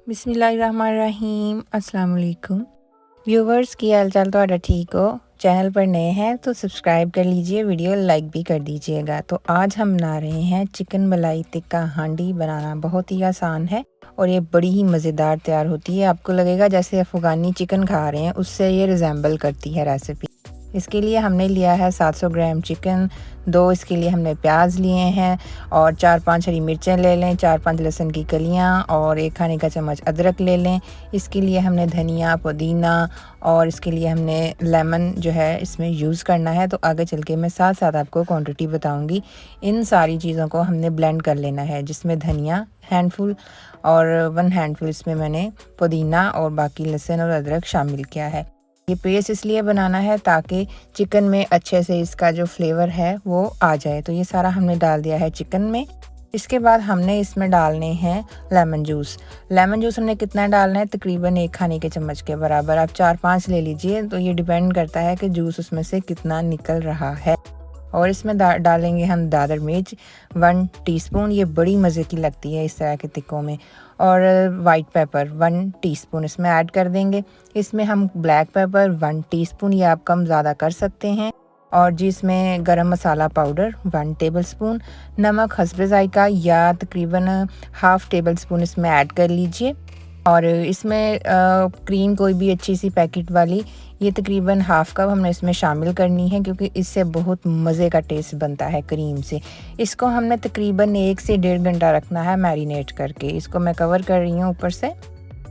बिस्मिल्लाहिर्रहमानिर्रहीम अस्सलाम वालेकुम व्यूवर्स की हाल चाल तो ठीक हो। चैनल पर नए हैं तो सब्सक्राइब कर लीजिए, वीडियो लाइक भी कर दीजिएगा। तो आज हम बना रहे हैं चिकन मलाई टिक्का हांडी। बनाना बहुत ही आसान है और ये बड़ी ही मज़ेदार तैयार होती है। आपको लगेगा जैसे अफ़गानी चिकन खा रहे हैं, उससे ये रिजेंबल करती है रेसिपी। इसके लिए हमने लिया है 700 ग्राम चिकन, 2 इसके लिए हमने प्याज लिए हैं और 4-5 हरी मिर्चें ले लें, 4-5 लहसुन की कलियां और 1 खाने का चम्मच अदरक ले लें। इसके लिए हमने धनिया, पुदीना और इसके लिए हमने लेमन जो है इसमें यूज़ करना है। तो आगे चल के मैं साथ साथ आपको क्वांटिटी बताऊंगी। इन सारी चीज़ों को हमने ब्लेंड कर लेना है, जिसमें धनिया हैंडफुल और 1 हैंडफुल इसमें मैंने पुदीना और बाकी लहसुन और अदरक शामिल किया है। ये पेस्ट इसलिए बनाना है ताकि चिकन में अच्छे से इसका जो फ्लेवर है वो आ जाए। तो ये सारा हमने डाल दिया है चिकन में। इसके बाद हमने इसमें डालने हैं लेमन जूस। लेमन जूस हमने कितना डालना है, तकरीबन 1 खाने के चम्मच के बराबर। आप 4-5 ले लीजिए, तो ये डिपेंड करता है कि जूस उसमें से कितना निकल रहा है। और इसमें डालेंगे हम दादर मिर्च 1 टीस्पून, ये बड़ी मज़े की लगती है इस तरह के टिक्कों में। और वाइट पेपर 1 टीस्पून इसमें ऐड कर देंगे। इसमें हम ब्लैक पेपर 1 टीस्पून, ये आप कम ज़्यादा कर सकते हैं। और जिसमें गरम मसाला पाउडर 1 टेबलस्पून, नमक हस्बे ज़ायका या तकरीबन हाफ़ टेबल स्पून इसमें ऐड कर लीजिए। और इसमें क्रीम कोई भी अच्छी सी पैकेट वाली, ये तकरीबन हाफ़ कप हमने इसमें शामिल करनी है, क्योंकि इससे बहुत मज़े का टेस्ट बनता है क्रीम से। इसको हमने तकरीबन 1 से 1.5 घंटा रखना है मैरिनेट करके। इसको मैं कवर कर रही हूँ ऊपर से।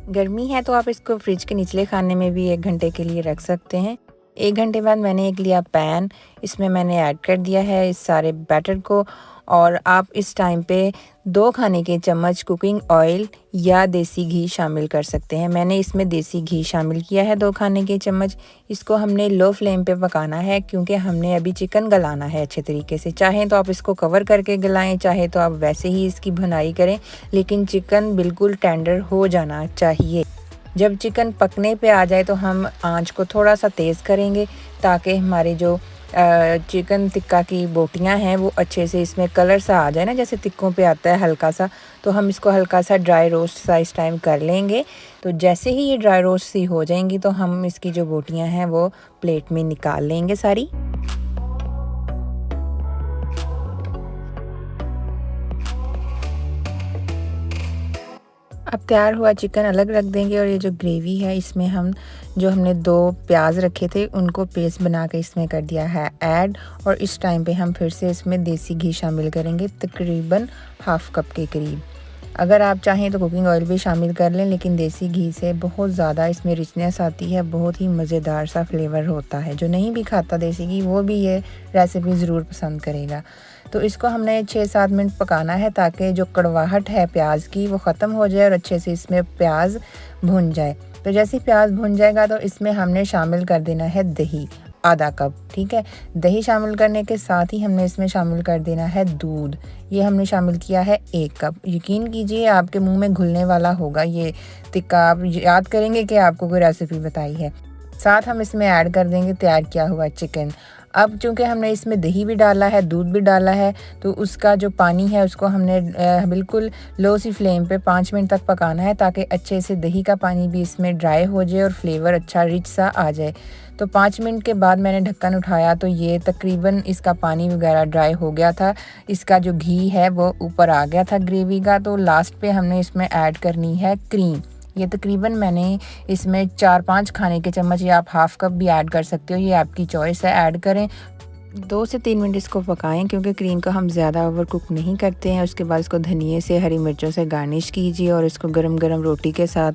गर्मी है तो आप इसको फ्रिज के निचले खाने में भी 1 घंटे के लिए रख सकते हैं। 1 घंटे बाद मैंने एक लिया पैन, इसमें मैंने ऐड कर दिया है इस सारे बैटर को। और आप इस टाइम पे 2 खाने के चम्मच कुकिंग ऑयल या देसी घी शामिल कर सकते हैं। मैंने इसमें देसी घी शामिल किया है 2 खाने के चम्मच। इसको हमने लो फ्लेम पे पकाना है, क्योंकि हमने अभी चिकन गलाना है अच्छे तरीके से। चाहें तो आप इसको कवर करके गलाएं, चाहे तो आप वैसे ही इसकी भुनाई करें, लेकिन चिकन बिल्कुल टेंडर हो जाना चाहिए। जब चिकन पकने पे आ जाए तो हम आंच को थोड़ा सा तेज़ करेंगे, ताकि हमारे जो चिकन टिक्का की बोटियां हैं वो अच्छे से इसमें कलर सा आ जाए ना, जैसे टिक्कों पे आता है हल्का सा। तो हम इसको हल्का सा ड्राई रोस्ट सा इस टाइम कर लेंगे। तो जैसे ही ये ड्राई रोस्ट सी हो जाएंगी तो हम इसकी जो बोटियां हैं वो प्लेट में निकाल लेंगे सारी। अब तैयार हुआ चिकन अलग रख देंगे। और ये जो ग्रेवी है, इसमें हम जो हमने 2 प्याज रखे थे उनको पेस्ट बना के इसमें कर दिया है ऐड। और इस टाइम पे हम फिर से इसमें देसी घी शामिल करेंगे, तकरीबन हाफ़ कप के करीब। अगर आप चाहें तो कुकिंग ऑयल भी शामिल कर लें, लेकिन देसी घी से बहुत ज़्यादा इसमें रिचनेस आती है, बहुत ही मज़ेदार सा फ्लेवर होता है। जो नहीं भी खाता देसी घी, वो भी ये रेसिपी ज़रूर पसंद करेगा। तो इसको हमने 6-7 मिनट पकाना है, ताकि जो कड़वाहट है प्याज की वो ख़त्म हो जाए और अच्छे से इसमें प्याज भुन जाए। तो जैसे प्याज भुन जाएगा तो इसमें हमने शामिल कर देना है दही, आधा कप। ठीक है, दही शामिल करने के साथ ही हमने इसमें शामिल कर देना है दूध। ये हमने शामिल किया है 1 कप। यकीन कीजिए आपके मुंह में घुलने वाला होगा ये टिक्का, आप याद करेंगे कि आपको कोई रेसिपी बताई है। साथ हम इसमें ऐड कर देंगे तैयार किया हुआ चिकन। अब चूँकि हमने इसमें दही भी डाला है, दूध भी डाला है, तो उसका जो पानी है उसको हमने बिल्कुल लो सी फ्लेम पे 5 मिनट तक पकाना है, ताकि अच्छे से दही का पानी भी इसमें ड्राई हो जाए और फ्लेवर अच्छा रिच सा आ जाए। तो 5 मिनट के बाद मैंने ढक्कन उठाया तो ये तकरीबन इसका पानी वगैरह ड्राई हो गया था। इसका जो घी है वो ऊपर आ गया था ग्रेवी का। तो लास्ट पे हमने इसमें ऐड करनी है क्रीम। ये तकरीबन मैंने इसमें 4-5 खाने के चम्मच, या आप हाफ़ कप भी ऐड कर सकते हो, ये आपकी चॉइस है। ऐड करें, 2 से 3 मिनट इसको पकाएं, क्योंकि क्रीम को हम ज़्यादा ओवर कुक नहीं करते हैं। उसके बाद इसको धनिए से, हरी मिर्चों से गार्निश कीजिए और इसको गरम गरम रोटी के साथ,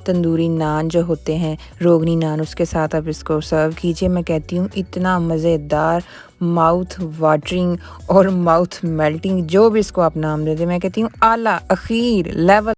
तंदूरी नान जो होते हैं, रोगनी नान, उसके साथ आप इसको सर्व कीजिए। मैं कहती हूँ इतना मज़ेदार, माउथ वाटरिंग और माउथ मेल्टिंग, जो भी इसको आप नाम दे दें, मैं कहती हूँ आला आखिर लेवल